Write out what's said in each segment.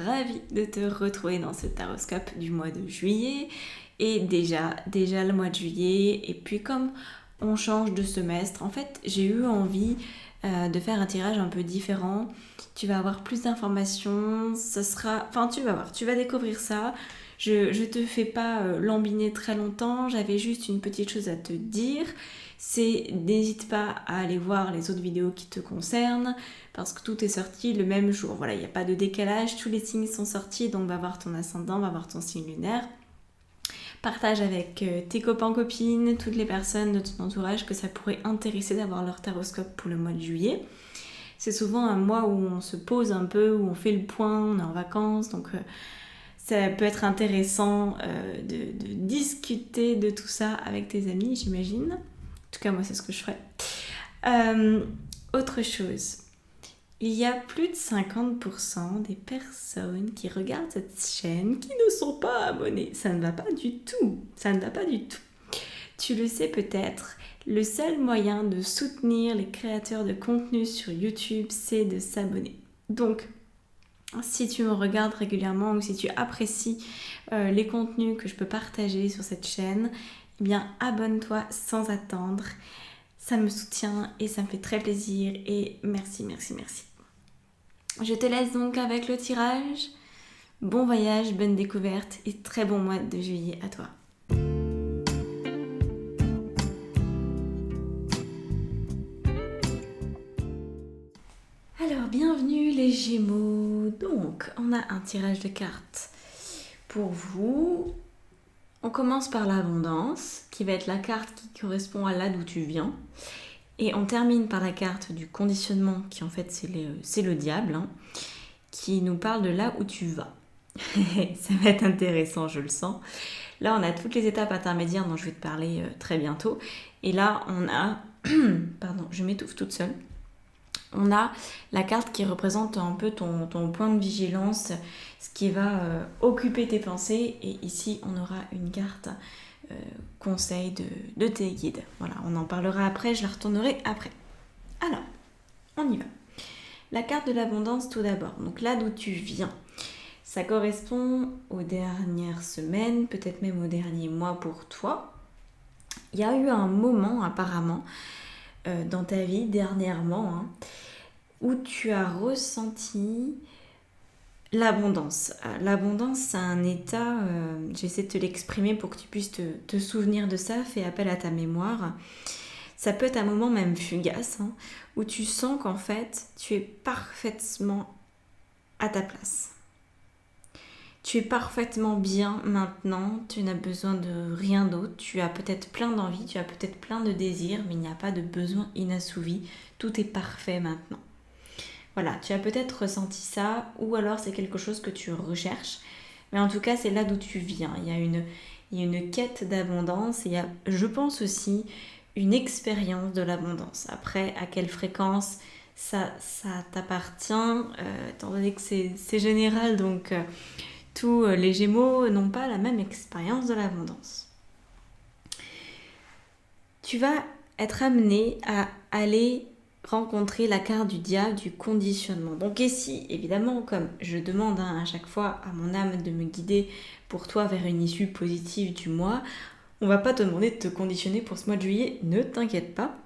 ravie de te retrouver dans ce taroscope du mois de juillet. Et déjà le mois de juillet, et puis comme on change de semestre, en fait j'ai eu envie de faire un tirage un peu différent. Tu vas avoir plus d'informations, tu vas voir, tu vas découvrir ça. Je te fais pas lambiner très longtemps, j'avais juste une petite chose à te dire. C'est n'hésite pas à aller voir les autres vidéos qui te concernent parce que tout est sorti le même jour. Voilà, il n'y a pas de décalage, tous les signes sont sortis, donc va voir ton ascendant, va voir ton signe lunaire. Partage avec tes copains, copines, toutes les personnes de ton entourage que ça pourrait intéresser d'avoir leur taroscope pour le mois de juillet. C'est souvent un mois où on se pose un peu, où on fait le point, on est en vacances, donc ça peut être intéressant de discuter de tout ça avec tes amis, j'imagine. En tout cas, moi, c'est ce que je ferais. Autre chose, il y a plus de 50% des personnes qui regardent cette chaîne qui ne sont pas abonnées. Ça ne va pas du tout. Ça ne va pas du tout. Tu le sais peut-être, le seul moyen de soutenir les créateurs de contenu sur YouTube, c'est de s'abonner. Donc, si tu me regardes régulièrement ou si tu apprécies les contenus que je peux partager sur cette chaîne, eh bien abonne-toi sans attendre. Ça me soutient et ça me fait très plaisir et merci. Je te laisse donc avec le tirage. Bon voyage, bonne découverte et très bon mois de juillet à toi. Alors, bienvenue les Gémeaux. Donc, on a un tirage de cartes pour vous. On commence par l'abondance, qui va être la carte qui correspond à là d'où tu viens. Et on termine par la carte du conditionnement, qui en fait c'est le diable, qui nous parle de là où tu vas. Ça va être intéressant, je le sens. Là, on a toutes les étapes intermédiaires dont je vais te parler très bientôt. Et là, on a... Pardon, je m'étouffe toute seule. On a la carte qui représente un peu ton point de vigilance, ce qui va occuper tes pensées. Et ici, on aura une carte conseil de tes guides. Voilà, on en parlera après, je la retournerai après. Alors, on y va. La carte de l'abondance tout d'abord. Donc là d'où tu viens. Ça correspond aux dernières semaines, peut-être même aux derniers mois pour toi. Il y a eu un moment apparemment dans ta vie dernièrement où tu as ressenti l'abondance. L'abondance, c'est un état, j'essaie de te l'exprimer pour que tu puisses te souvenir de ça, fais appel à ta mémoire. Ça peut être un moment même fugace, où tu sens qu'en fait, tu es parfaitement à ta place. Tu es parfaitement bien maintenant, tu n'as besoin de rien d'autre, tu as peut-être plein d'envies, tu as peut-être plein de désirs, mais il n'y a pas de besoin inassouvi, tout est parfait maintenant. Voilà, tu as peut-être ressenti ça, ou alors c'est quelque chose que tu recherches, mais en tout cas c'est là d'où tu viens. Il y a une quête d'abondance, il y a, je pense aussi, une expérience de l'abondance. Après, à quelle fréquence ça t'appartient, étant donné que c'est général, donc tous les Gémeaux n'ont pas la même expérience de l'abondance. Tu vas être amené à aller rencontrer la carte du diable du conditionnement. Donc ici, évidemment, comme je demande à chaque fois à mon âme de me guider pour toi vers une issue positive du mois, on va pas te demander de te conditionner pour ce mois de juillet, ne t'inquiète pas,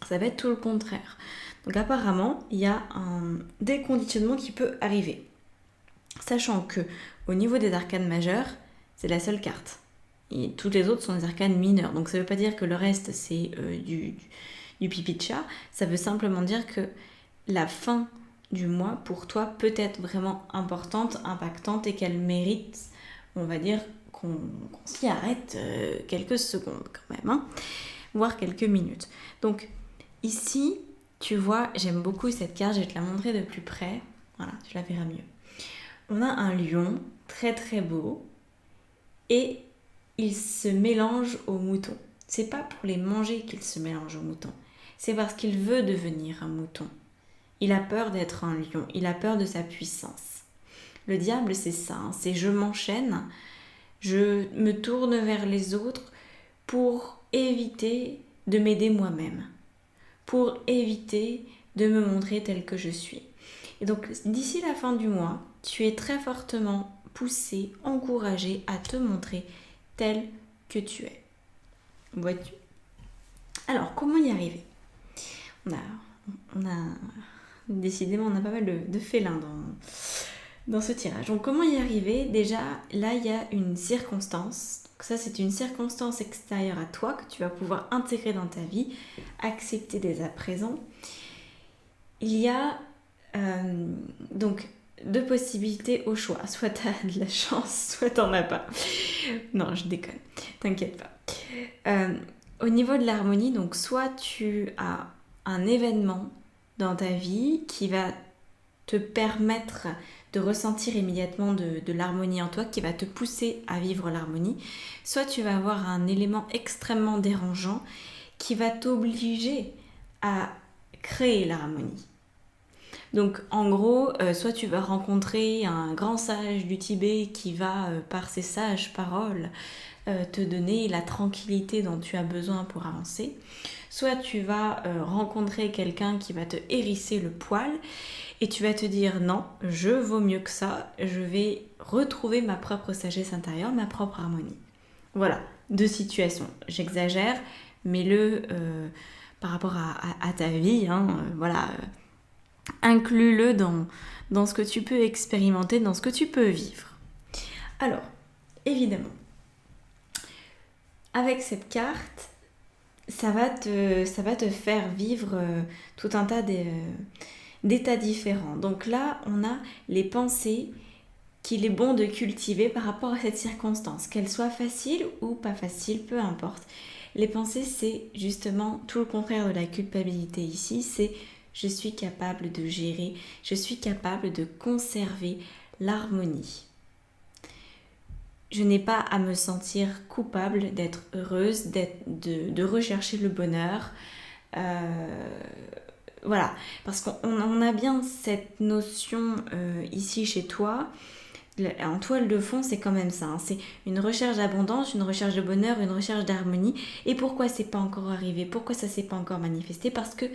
ça va être tout le contraire. Donc apparemment, il y a un déconditionnement qui peut arriver. Sachant que au niveau des arcanes majeures, c'est la seule carte. Et toutes les autres sont des arcanes mineures. Donc ça veut pas dire que le reste c'est du pipi de chat, ça veut simplement dire que la fin du mois pour toi peut être vraiment importante, impactante et qu'elle mérite, on va dire, qu'on s'y arrête quelques secondes quand même, voire quelques minutes. Donc ici, tu vois, j'aime beaucoup cette carte, je vais te la montrer de plus près, voilà, tu la verras mieux. On a un lion très très beau et il se mélange aux moutons. C'est pas pour les manger qu'il se mélange aux moutons. C'est parce qu'il veut devenir un mouton. Il a peur d'être un lion, il a peur de sa puissance. Le diable, c'est ça, c'est je m'enchaîne, je me tourne vers les autres pour éviter de m'aider moi-même, pour éviter de me montrer tel que je suis. Et donc, d'ici la fin du mois, tu es très fortement poussé, encouragé à te montrer tel que tu es. Vois-tu ? Alors, comment y arriver ? Décidément, on a pas mal de félins dans ce tirage. Donc, comment y arriver ? Déjà, là, il y a une circonstance. Donc, ça, c'est une circonstance extérieure à toi que tu vas pouvoir intégrer dans ta vie, accepter dès à présent. Il y a donc 2 possibilités au choix. Soit tu as de la chance, soit tu n'en as pas. Non, je déconne. T'inquiète pas. Au niveau de l'harmonie, donc soit tu as un événement dans ta vie qui va te permettre de ressentir immédiatement de l'harmonie en toi, qui va te pousser à vivre l'harmonie, soit tu vas avoir un élément extrêmement dérangeant qui va t'obliger à créer l'harmonie. Donc en gros, soit tu vas rencontrer un grand sage du Tibet qui va, par ses sages paroles, te donner la tranquillité dont tu as besoin pour avancer, soit tu vas rencontrer quelqu'un qui va te hérisser le poil et tu vas te dire non, je vaux mieux que ça, je vais retrouver ma propre sagesse intérieure, ma propre harmonie. Voilà, 2 situations. J'exagère, mets-le par rapport à ta vie, voilà. Inclus-le dans ce que tu peux expérimenter, dans ce que tu peux vivre. Alors, évidemment, avec cette carte, ça va te faire vivre tout un tas d'états différents. Donc là, on a les pensées qu'il est bon de cultiver par rapport à cette circonstance, qu'elle soit facile ou pas facile, peu importe. Les pensées, c'est justement tout le contraire de la culpabilité ici, c'est je suis capable de gérer, je suis capable de conserver l'harmonie. Je n'ai pas à me sentir coupable d'être heureuse, de rechercher le bonheur. Voilà, parce qu'on a bien cette notion ici chez toi. En toile de fond, c'est quand même ça. C'est une recherche d'abondance, une recherche de bonheur, une recherche d'harmonie. Et pourquoi c'est pas encore arrivé ? Pourquoi ça s'est pas encore manifesté ? Parce que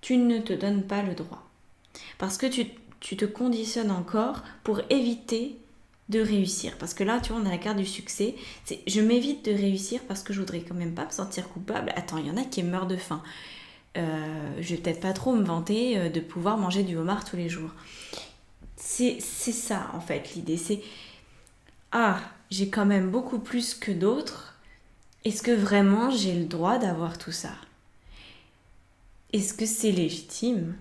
tu ne te donnes pas le droit. Parce que tu te conditionnes encore pour éviter de réussir. Parce que là, tu vois, on a la carte du succès. C'est je m'évite de réussir parce que je voudrais quand même pas me sentir coupable. Attends, il y en a qui meurent de faim. Je vais peut-être pas trop me vanter de pouvoir manger du homard tous les jours. C'est ça, en fait, l'idée. C'est j'ai quand même beaucoup plus que d'autres. Est-ce que vraiment j'ai le droit d'avoir tout ça ? Est-ce que c'est légitime ?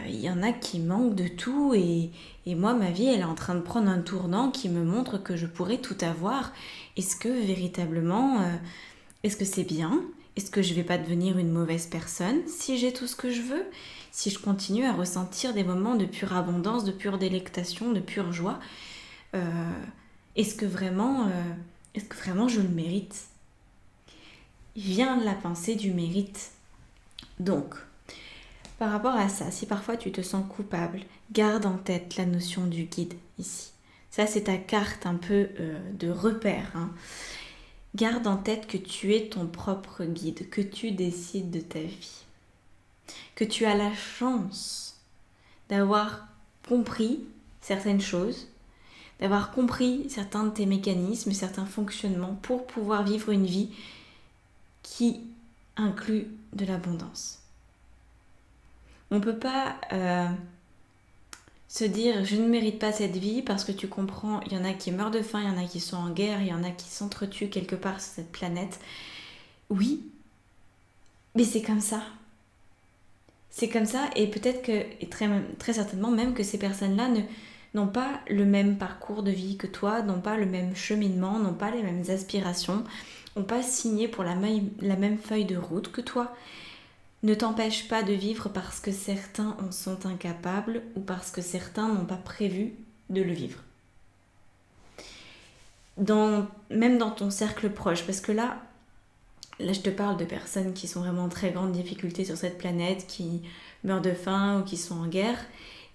Il y en a qui manquent de tout et moi, ma vie, elle est en train de prendre un tournant qui me montre que je pourrais tout avoir. Est-ce que véritablement, est-ce que c'est bien ? Est-ce que je vais pas devenir une mauvaise personne si j'ai tout ce que je veux ? Si je continue à ressentir des moments de pure abondance, de pure délectation, de pure joie, est-ce que vraiment je le mérite ? Il vient de la pensée du mérite. Donc, par rapport à ça, si parfois tu te sens coupable, garde en tête la notion du guide ici. Ça, c'est ta carte un peu de repère. Garde en tête que tu es ton propre guide, que tu décides de ta vie. Que tu as la chance d'avoir compris certaines choses, d'avoir compris certains de tes mécanismes, certains fonctionnements pour pouvoir vivre une vie qui inclut de l'abondance. On ne peut pas se dire je ne mérite pas cette vie parce que tu comprends, il y en a qui meurent de faim, il y en a qui sont en guerre, il y en a qui s'entretuent quelque part sur cette planète. Oui, mais c'est comme ça. C'est comme ça et peut-être que, et très certainement même que ces personnes-là n'ont pas le même parcours de vie que toi, n'ont pas le même cheminement, n'ont pas les mêmes aspirations, n'ont pas signé pour la même feuille de route que toi. Ne t'empêche pas de vivre parce que certains en sont incapables ou parce que certains n'ont pas prévu de le vivre. Même dans ton cercle proche, parce que là je te parle de personnes qui sont vraiment en très grande difficulté sur cette planète, qui meurent de faim ou qui sont en guerre,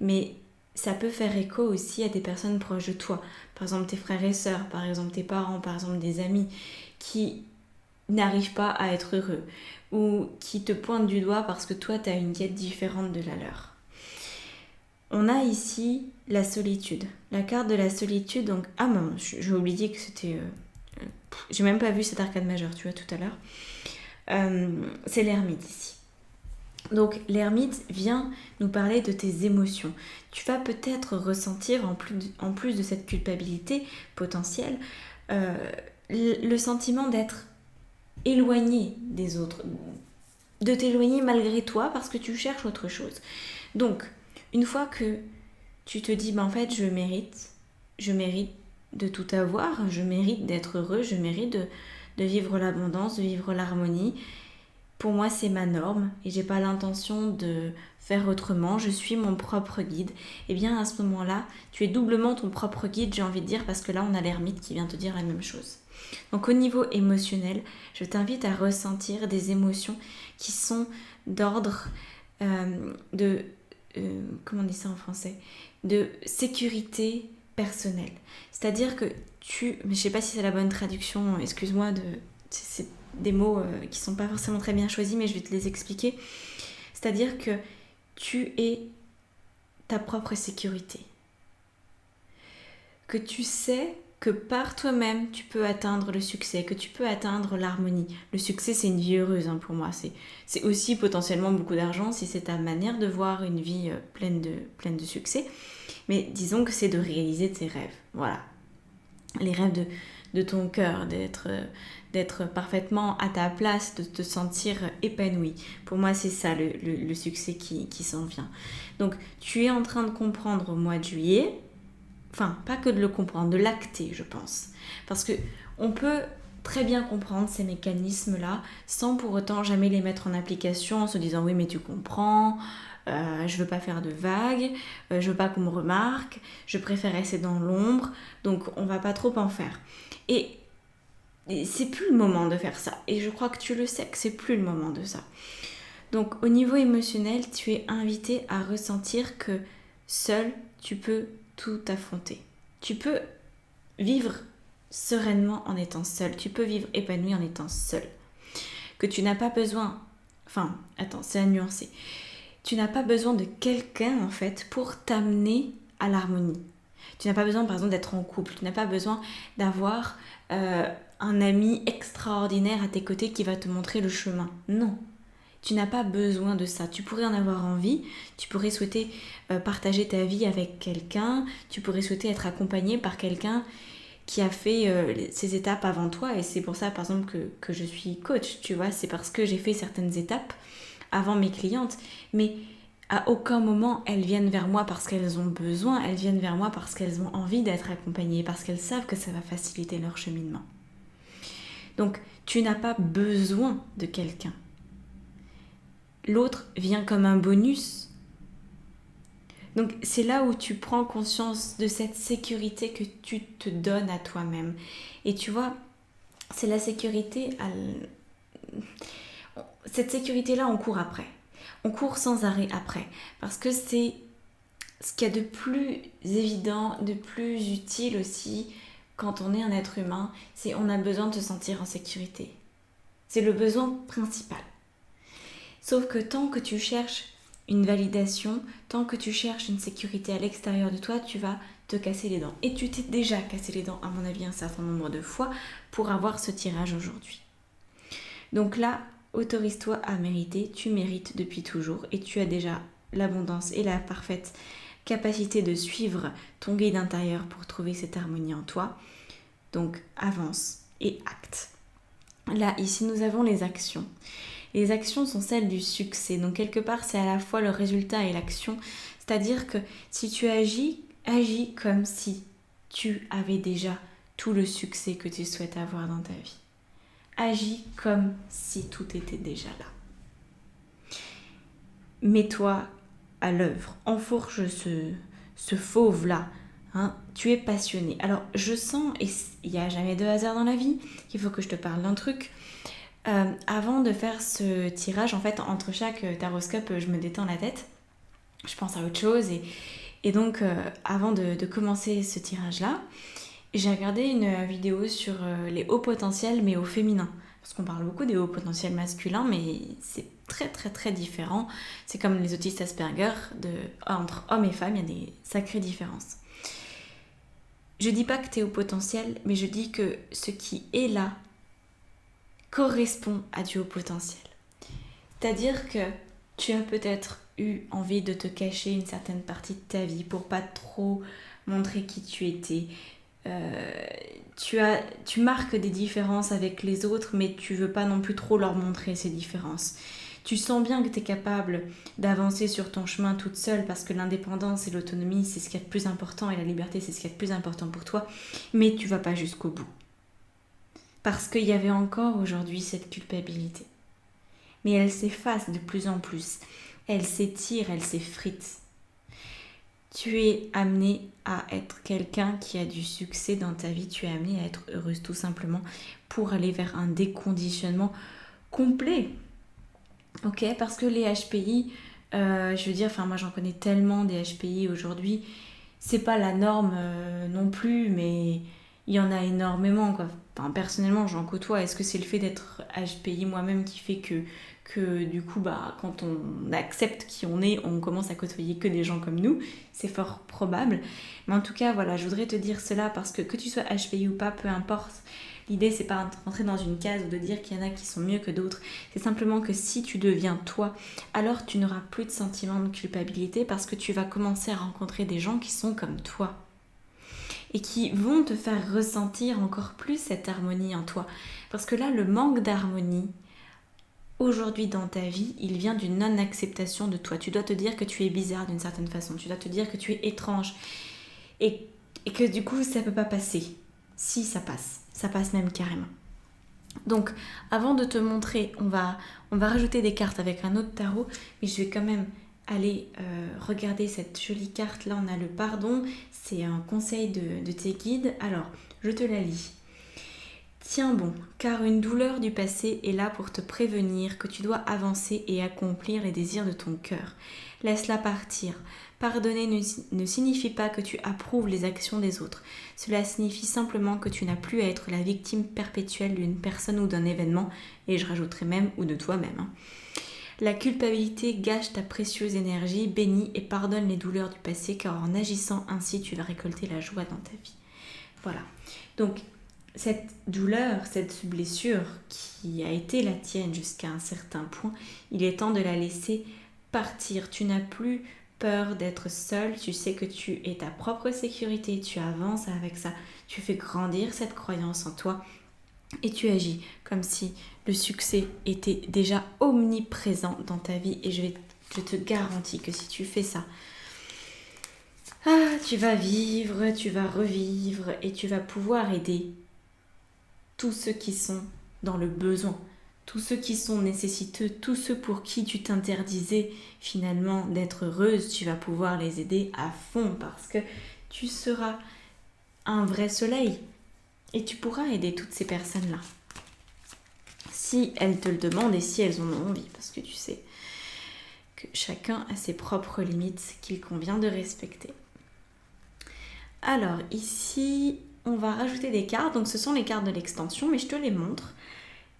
mais ça peut faire écho aussi à des personnes proches de toi. Par exemple tes frères et sœurs, par exemple tes parents, par exemple des amis qui n'arrivent pas à être heureux ou qui te pointent du doigt parce que toi tu as une quête différente de la leur. On a ici la solitude. La carte de la solitude, donc... Ah non, j'ai oublié que c'était... j'ai même pas vu cet arcade majeur, tu vois, tout à l'heure. C'est l'ermite ici. Donc l'ermite vient nous parler de tes émotions. Tu vas peut-être ressentir, en plus de cette culpabilité potentielle, le sentiment d'être éloigné des autres, de t'éloigner malgré toi parce que tu cherches autre chose. Donc, une fois que tu te dis, en fait, je mérite de tout avoir, je mérite d'être heureux, je mérite de vivre l'abondance, de vivre l'harmonie. Pour moi, c'est ma norme et j'ai pas l'intention de faire autrement, je suis mon propre guide. Et bien à ce moment-là, tu es doublement ton propre guide, j'ai envie de dire, parce que là, on a l'ermite qui vient te dire la même chose. Donc au niveau émotionnel, je t'invite à ressentir des émotions qui sont d'ordre de... comment on dit ça en français ? De sécurité personnelle. C'est-à-dire que mais je sais pas si c'est la bonne traduction, excuse-moi, c'est des mots qui sont pas forcément très bien choisis, mais je vais te les expliquer. C'est-à-dire que tu es ta propre sécurité. Que tu sais que par toi-même, tu peux atteindre le succès, que tu peux atteindre l'harmonie. Le succès, c'est une vie heureuse pour moi. C'est aussi potentiellement beaucoup d'argent si c'est ta manière de voir une vie pleine de succès. Mais disons que c'est de réaliser tes rêves. Voilà. Les rêves de ton cœur, d'être parfaitement à ta place, de te sentir épanoui. Pour moi, c'est ça le succès qui s'en vient. Donc, tu es en train de comprendre au mois de juillet, enfin, pas que de le comprendre, de l'acter, je pense. Parce que on peut très bien comprendre ces mécanismes-là sans pour autant jamais les mettre en application en se disant « oui, mais tu comprends ». Je veux pas faire de vagues, je veux pas qu'on me remarque, je préfère rester dans l'ombre, donc on va pas trop en faire. Et c'est plus le moment de faire ça. Et je crois que tu le sais que c'est plus le moment de ça. Donc au niveau émotionnel, tu es invité à ressentir que seul, tu peux tout affronter. Tu peux vivre sereinement en étant seul. Tu peux vivre épanoui en étant seul. Que tu n'as pas besoin... Enfin, attends, c'est à nuancer. Tu n'as pas besoin de quelqu'un, en fait, pour t'amener à l'harmonie. Tu n'as pas besoin, par exemple, d'être en couple. Tu n'as pas besoin d'avoir un ami extraordinaire à tes côtés qui va te montrer le chemin. Non. Tu n'as pas besoin de ça. Tu pourrais en avoir envie. Tu pourrais souhaiter partager ta vie avec quelqu'un. Tu pourrais souhaiter être accompagné par quelqu'un qui a fait ces étapes avant toi. Et c'est pour ça, par exemple, que je suis coach. Tu vois, c'est parce que j'ai fait certaines étapes avant mes clientes, mais à aucun moment elles viennent vers moi parce qu'elles ont besoin, elles viennent vers moi parce qu'elles ont envie d'être accompagnées, parce qu'elles savent que ça va faciliter leur cheminement. Donc tu n'as pas besoin de quelqu'un. L'autre vient comme un bonus. Donc c'est là où tu prends conscience de cette sécurité que tu te donnes à toi-même. Et tu vois, c'est la sécurité cette sécurité-là, on court après. On court sans arrêt après. Parce que c'est ce qu'il y a de plus évident, de plus utile aussi quand on est un être humain, c'est on a besoin de se sentir en sécurité. C'est le besoin principal. Sauf que tant que tu cherches une validation, tant que tu cherches une sécurité à l'extérieur de toi, tu vas te casser les dents. Et tu t'es déjà cassé les dents, à mon avis, un certain nombre de fois pour avoir ce tirage aujourd'hui. Donc là, autorise-toi à mériter, tu mérites depuis toujours et tu as déjà l'abondance et la parfaite capacité de suivre ton guide intérieur pour trouver cette harmonie en toi. Donc avance et acte. Là, ici, nous avons les actions. Les actions sont celles du succès. Donc quelque part, c'est à la fois le résultat et l'action. C'est-à-dire que si tu agis comme si tu avais déjà tout le succès que tu souhaites avoir dans ta vie. Agis comme si tout était déjà là. Mets-toi à l'œuvre, enfourche ce fauve-là. Hein, tu es passionné. Alors, je sens, et il n'y a jamais de hasard dans la vie, qu'il faut que je te parle d'un truc. Avant de faire ce tirage, en fait, entre chaque taroscope, je me détends la tête. Je pense à autre chose. Et donc, avant de commencer ce tirage-là, j'ai regardé une vidéo sur les hauts potentiels, mais au féminin. parce qu'on parle beaucoup des hauts potentiels masculins, mais c'est très très très différent. C'est comme les autistes Asperger, entre hommes et femmes, il y a des sacrées différences. Je dis pas que tu es au potentiel, mais je dis que ce qui est là correspond à du haut potentiel. C'est-à-dire que tu as peut-être eu envie de te cacher une certaine partie de ta vie pour pas trop montrer qui tu étais. Tu marques des différences avec les autres, mais tu veux pas non plus trop leur montrer ces différences. Tu sens bien que tu es capable d'avancer sur ton chemin toute seule parce que l'indépendance et l'autonomie, c'est ce qu'il y a de plus important et la liberté, c'est ce qu'il y a de plus important pour toi, mais tu vas pas jusqu'au bout. Parce qu'il y avait encore aujourd'hui cette culpabilité. Mais elle s'efface de plus en plus. Elle s'étire, elle s'effrite. Tu es amené à être quelqu'un qui a du succès dans ta vie. Tu es amené à être heureuse tout simplement pour aller vers un déconditionnement complet. Ok, parce que les HPI, je veux dire, moi j'en connais tellement des HPI aujourd'hui. C'est pas la norme non plus, mais il y en a énormément, quoi. Personnellement, j'en côtoie. Est-ce que c'est le fait d'être HPI moi-même qui fait que du coup, quand on accepte qui on est, on commence à côtoyer que des gens comme nous? C'est fort probable. Mais en tout cas, voilà, je voudrais te dire cela parce que tu sois HPI ou pas, peu importe. L'idée, c'est pas de rentrer dans une case ou de dire qu'il y en a qui sont mieux que d'autres. C'est simplement que si tu deviens toi, alors tu n'auras plus de sentiment de culpabilité parce que tu vas commencer à rencontrer des gens qui sont comme toi et qui vont te faire ressentir encore plus cette harmonie en toi. Parce que là, le manque d'harmonie, aujourd'hui dans ta vie, il vient d'une non-acceptation de toi. Tu dois te dire que tu es bizarre d'une certaine façon. Tu dois te dire que tu es étrange. Et que du coup, ça ne peut pas passer. Si, ça passe. Ça passe même carrément. Donc, avant de te montrer, on va rajouter des cartes avec un autre tarot. Mais je vais quand même aller regarder cette jolie carte. Là, on a le pardon. C'est un conseil de tes guides. Alors, je te la lis. Tiens bon, car une douleur du passé est là pour te prévenir que tu dois avancer et accomplir les désirs de ton cœur. Laisse-la partir. Pardonner ne signifie pas que tu approuves les actions des autres. Cela signifie simplement que tu n'as plus à être la victime perpétuelle d'une personne ou d'un événement, et je rajouterai même ou de toi-même. La culpabilité gâche ta précieuse énergie, bénis et pardonne les douleurs du passé, car en agissant ainsi, tu vas récolter la joie dans ta vie. Voilà. Donc, cette douleur, cette blessure qui a été la tienne jusqu'à un certain point, il est temps de la laisser partir. Tu n'as plus peur d'être seule, tu sais que tu es ta propre sécurité, tu avances avec ça, tu fais grandir cette croyance en toi et tu agis comme si le succès était déjà omniprésent dans ta vie et je te garantis que si tu fais ça, tu vas vivre, tu vas revivre et tu vas pouvoir aider tous ceux qui sont dans le besoin, tous ceux qui sont nécessiteux, tous ceux pour qui tu t'interdisais finalement d'être heureuse, tu vas pouvoir les aider à fond parce que tu seras un vrai soleil et tu pourras aider toutes ces personnes-là. Si elles te le demandent et si elles en ont envie, parce que tu sais que chacun a ses propres limites qu'il convient de respecter. Alors ici, on va rajouter des cartes, donc ce sont les cartes de l'extension, mais je te les montre.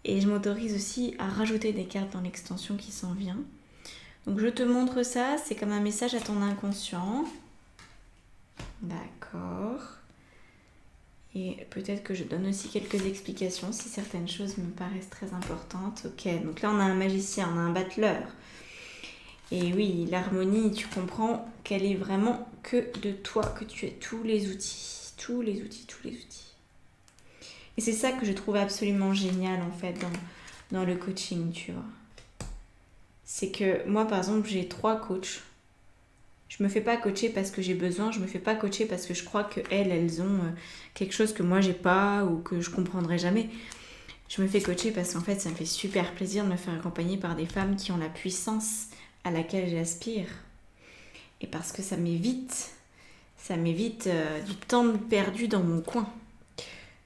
Et je m'autorise aussi à rajouter des cartes dans l'extension qui s'en vient. Donc je te montre ça, c'est comme un message à ton inconscient. D'accord. Et peut-être que je donne aussi quelques explications si certaines choses me paraissent très importantes. Ok, donc là on a un magicien, on a un battleur. Et oui, l'harmonie, tu comprends qu'elle est vraiment que de toi, que tu as tous les outils. Et c'est ça que je trouve absolument génial en fait dans le coaching, tu vois. C'est que moi par exemple j'ai 3 coachs. Je me fais pas coacher parce que j'ai besoin, je me fais pas coacher parce que je crois qu'elles ont quelque chose que moi j'ai pas ou que je comprendrai jamais. Je me fais coacher parce qu'en fait ça me fait super plaisir de me faire accompagner par des femmes qui ont la puissance à laquelle j'aspire. Et parce que ça m'évite du temps perdu dans mon coin.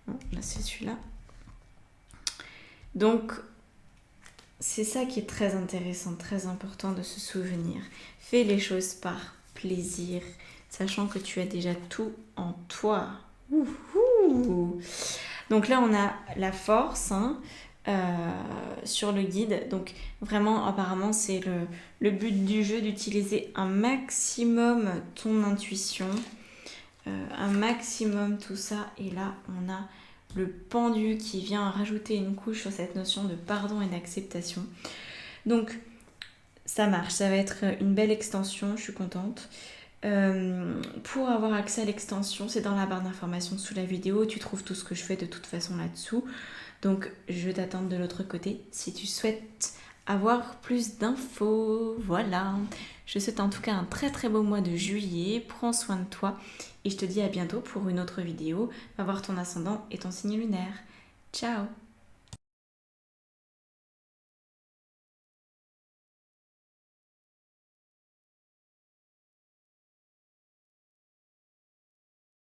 Non, là c'est celui-là. Donc, c'est ça qui est très intéressant, très important de se souvenir. Fais les choses par plaisir, sachant que tu as déjà tout en toi. Ouhou. Donc là, on a la force, sur le guide. Donc vraiment, apparemment, c'est le but du jeu d'utiliser un maximum ton intuition, un maximum tout ça. Et là, on a le pendu qui vient rajouter une couche sur cette notion de pardon et d'acceptation. Donc ça marche, ça va être une belle extension, je suis contente. Pour avoir accès à l'extension, c'est dans la barre d'informations sous la vidéo, tu trouves tout ce que je fais de toute façon là-dessous. Donc je t'attends de l'autre côté si tu souhaites avoir plus d'infos. Voilà, je souhaite en tout cas un très très beau mois de juillet, prends soin de toi et je te dis à bientôt pour une autre vidéo. Va voir ton ascendant et ton signe lunaire. Ciao!